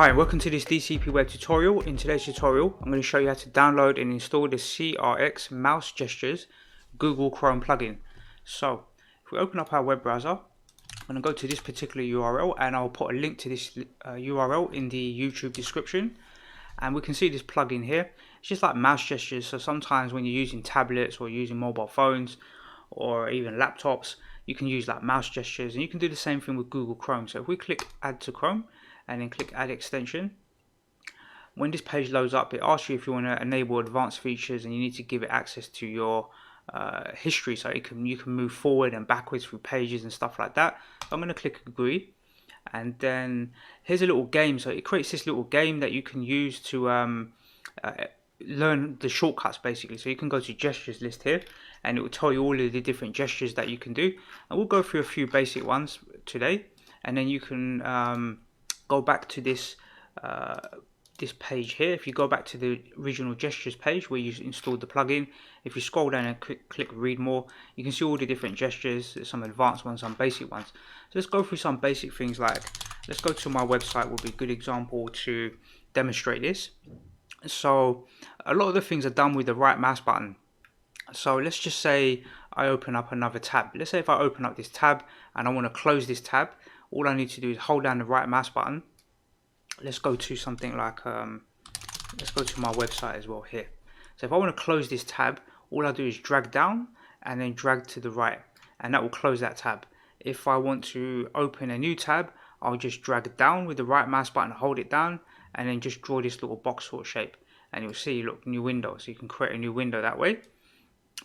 Hi and welcome to this DCP web tutorial. In today's tutorial I'm going to show you how to download and install the CrxMouse Gestures Google Chrome plugin. So if we open up our web browser, I'm going to go to this particular URL and I'll put a link to this URL in the YouTube description, and we can see this plugin here. It's just like mouse gestures, so sometimes when you're using tablets or using mobile phones or even laptops, you can use like mouse gestures, and you can do the same thing with Google Chrome. So if we click add to Chrome and then click add extension, when this page loads up, it asks you if you want to enable advanced features, and you need to give it access to your history, so you can move forward and backwards through pages and stuff like that. So I'm going to click agree, and then here's a little game. So it creates this little game that you can use to learn the shortcuts basically. So you can go to gestures list here and it will tell you all of the different gestures that you can do, and we'll go through a few basic ones today, and then you can go back to this page here. If you go back to the original gestures page where you installed the plugin, if you scroll down and click read more, you can see all the different gestures. There's some advanced ones, some basic ones. So let's go through some basic things. Like, let's go to my website, will be a good example to demonstrate this. So a lot of the things are done with the right mouse button. So let's just say I open up another tab. Let's say if I open up this tab and I want to close this tab, all I need to do is hold down the right mouse button. Let's go to something like let's go to my website as well here. So if I want to close this tab, all I do is drag down and then drag to the right, and that will close that tab. If I want to open a new tab, I'll just drag down with the right mouse button, hold it down, and then just draw this little box sort of shape, and you'll see, look, new window. So you can create a new window that way.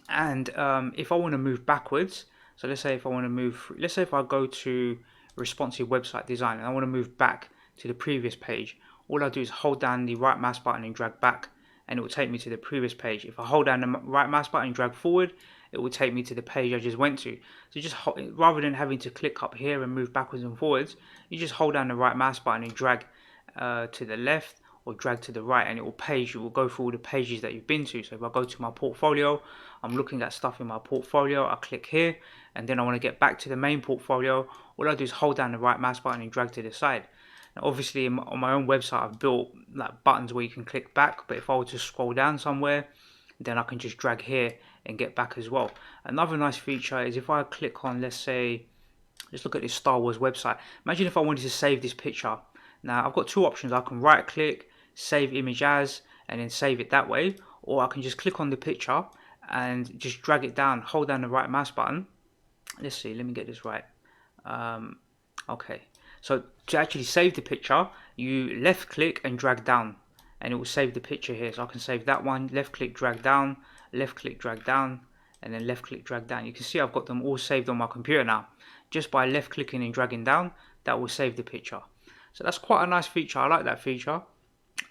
And if I want to move backwards, so let's say if I want to move, let's say if I go to responsive website design and I want to move back to the previous page, all I do is hold down the right mouse button and drag back, and it will take me to the previous page. If I hold down the right mouse button and drag forward, it will take me to the page I just went to. So just rather than having to click up here and move backwards and forwards, you just hold down the right mouse button and drag to the left or drag to the right, and it will go through all the pages that you've been to. So if I go to my portfolio, I'm looking at stuff in my portfolio, I click here, and then I want to get back to the main portfolio. All I do is hold down the right mouse button and drag to the side. Now obviously on my own website I've built like buttons where you can click back, but if I were to scroll down somewhere, then I can just drag here and get back as well. Another nice feature is if I click on, let's say, let's look at this Star Wars website. Imagine if I wanted to save this picture. Now I've got two options. I can right click, save image as, and then save it that way, or I can just click on the picture and just drag it down, hold down the right mouse button. Let's see, let me get this right. Okay, so to actually save the picture, you left click and drag down, and it will save the picture here. So I can save that one, left click, drag down, left click, drag down, and then left click, drag down. You can see I've got them all saved on my computer now. Just by left clicking and dragging down, that will save the picture. So that's quite a nice feature. I like that feature.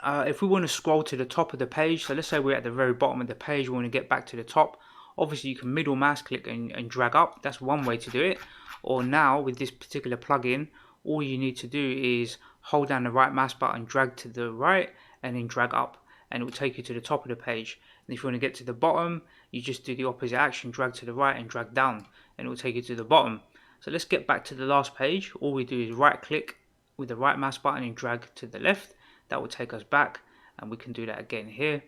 If we want to scroll to the top of the page, so let's say we're at the very bottom of the page, we want to get back to the top. Obviously you can middle mouse click and drag up. That's one way to do it. Or now with this particular plugin, all you need to do is hold down the right mouse button, drag to the right, and then drag up, and it will take you to the top of the page. And if you want to get to the bottom, you just do the opposite action, drag to the right and drag down, and it will take you to the bottom. So let's get back to the last page. All we do is right click with the right mouse button and drag to the left. That will take us back, and we can do that again here,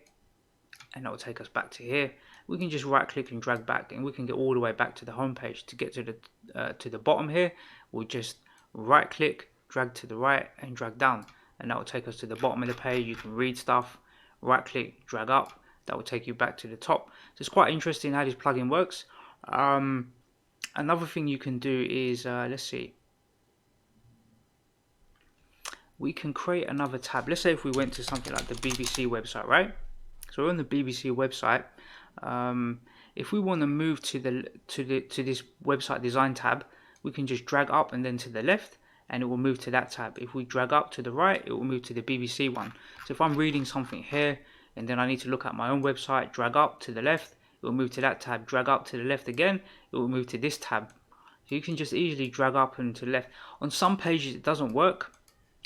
and that will take us back to here. We can just right click and drag back, and we can get all the way back to the home page. To get to the bottom here, we'll just right click, drag to the right and drag down, and that will take us to the bottom of the page. You can read stuff, right click, drag up, that will take you back to the top. So it's quite interesting how this plugin works. Another thing you can do is let's see, we can create another tab. Let's say if we went to something like the BBC website, right? So we're on the BBC website. If we want to move to this website design tab, we can just drag up and then to the left, and it will move to that tab. If we drag up to the right, it will move to the BBC one. So if I'm reading something here and then I need to look at my own website, drag up to the left, it will move to that tab. Drag up to the left again, it will move to this tab. So you can just easily drag up and to the left. On some pages it doesn't work.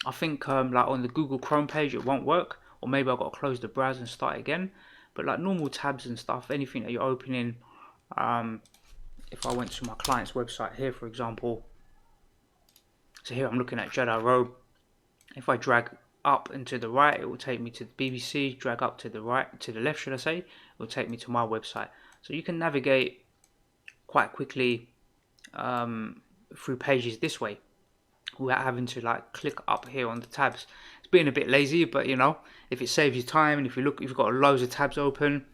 I think like on the Google Chrome page it won't work, or maybe I've got to close the browser and start again. But like normal tabs and stuff, anything that you're opening, if I went to my client's website here, for example, so here I'm looking at Jedi Robe. If I drag up and to the right, it will take me to the BBC. Drag up to the right, to the left, should I say? It will take me to my website. So you can navigate quite quickly through pages this way, without having to like click up here on the tabs. It's being a bit lazy, but you know, if it saves you time, and if you look, if you've got loads of tabs open,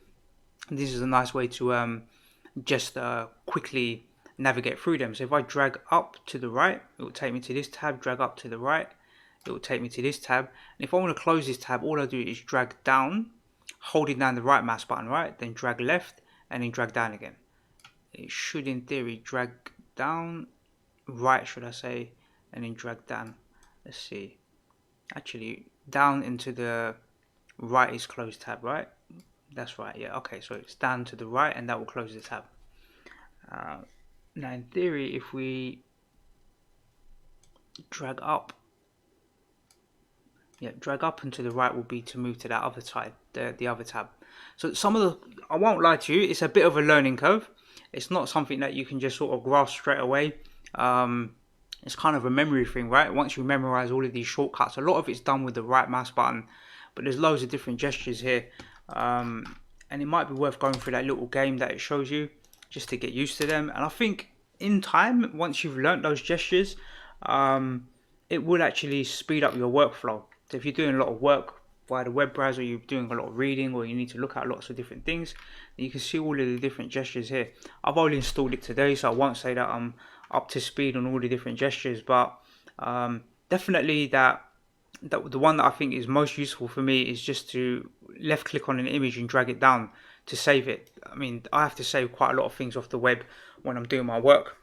this is a nice way to just quickly navigate through them. So if I drag up to the right, it will take me to this tab. Drag up to the right, it will take me to this tab. And if I want to close this tab, all I do is drag down, holding down the right mouse button, right, then drag left, and then drag down again. It should, in theory, drag down, right, should I say, and then drag down. Let's see. Actually, down into the right is close tab, right? That's right, yeah, okay, so it's down to the right, and that will close the tab. Now, in theory, if we drag up, yeah, drag up and to the right will be to move to that other side, the other tab. So some of the, I won't lie to you, it's a bit of a learning curve. It's not something that you can just sort of grasp straight away. It's kind of a memory thing, right? Once you memorize all of these shortcuts, a lot of it's done with the right mouse button, but there's loads of different gestures here. And it might be worth going through that little game that it shows you just to get used to them. And I think in time, once you've learnt those gestures, it will actually speed up your workflow. So if you're doing a lot of work via the web browser, you're doing a lot of reading, or you need to look at lots of different things, you can see all of the different gestures here. I've only installed it today, so I won't say that I'm up to speed on all the different gestures, but definitely the one that I think is most useful for me is just to left click on an image and drag it down to save it. I mean, I have to save quite a lot of things off the web when I'm doing my work,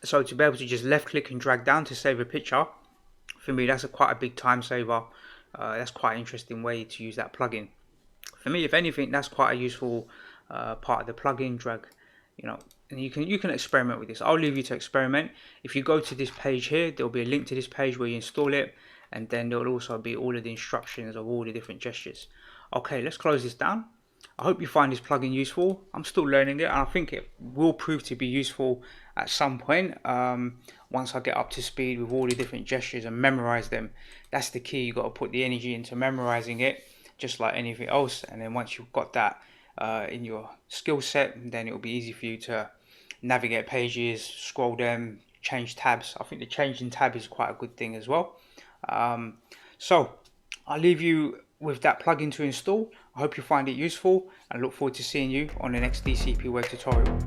so to be able to just left click and drag down to save a picture, for me that's quite a big time saver. That's quite an interesting way to use that plugin. For me, if anything, that's quite a useful part of the plugin. Drag, you know, and you can experiment with this. I'll leave you to experiment. If you go to this page here, there'll be a link to this page where you install it, and then there'll also be all of the instructions of all the different gestures. Okay, let's close this down. I hope you find this plugin useful. I'm still learning it, and I think it will prove to be useful at some point once I get up to speed with all the different gestures and memorize them. That's the key. You've got to put the energy into memorizing it, just like anything else. And then once you've got that in your skill set, then it will be easy for you to navigate pages, scroll them, change tabs. I think the changing tab is quite a good thing as well. So I'll leave you with that plugin to install. I hope you find it useful, and look forward to seeing you on the next DCP web tutorial.